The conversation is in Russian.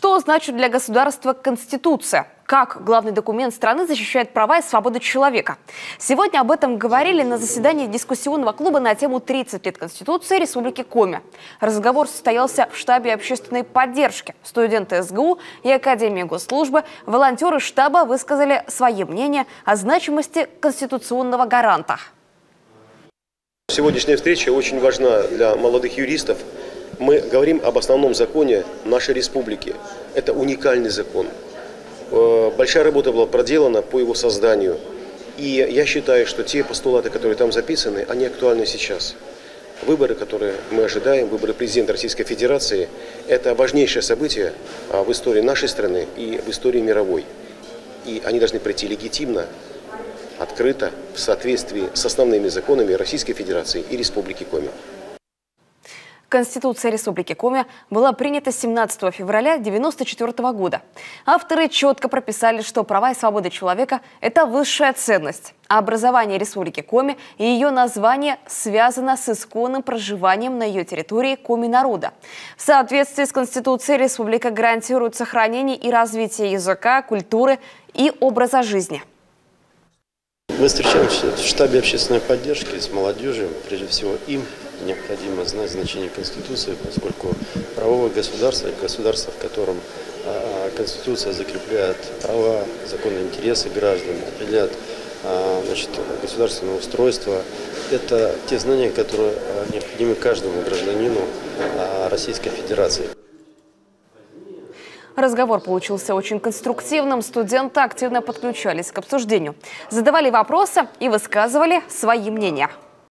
Что значит для государства Конституция? Как главный документ страны защищает права и свободы человека? Сегодня об этом говорили на заседании дискуссионного клуба на тему «30 лет Конституции Республики Коми». Разговор состоялся в штабе общественной поддержки. Студенты СГУ и Академии госслужбы, волонтеры штаба высказали свои мнения о значимости конституционного гаранта. Сегодняшняя встреча очень важна для молодых юристов. Мы говорим об основном законе нашей республики. Это уникальный закон. Большая работа была проделана по его созданию. И я считаю, что те постулаты, которые там записаны, они актуальны сейчас. Выборы, которые мы ожидаем, выборы президента Российской Федерации, это важнейшее событие в истории нашей страны и в истории мировой. И они должны пройти легитимно, открыто, в соответствии с основными законами Российской Федерации и Республики Коми. Конституция Республики Коми была принята 17 февраля 1994 года. Авторы четко прописали, что права и свободы человека – это высшая ценность. А образование Республики Коми и ее название связано с исконным проживанием на ее территории коми-народа. В соответствии с Конституцией республика гарантирует сохранение и развитие языка, культуры и образа жизни. Мы встречаемся в штабе общественной поддержки с молодежью. Прежде всего, им необходимо знать значение Конституции, поскольку правовое государство, государство, в котором Конституция закрепляет права, законные интересы граждан, определяет государственное устройство, это те знания, которые необходимы каждому гражданину Российской Федерации. Разговор получился очень конструктивным. Студенты активно подключались к обсуждению, задавали вопросы и высказывали свои мнения.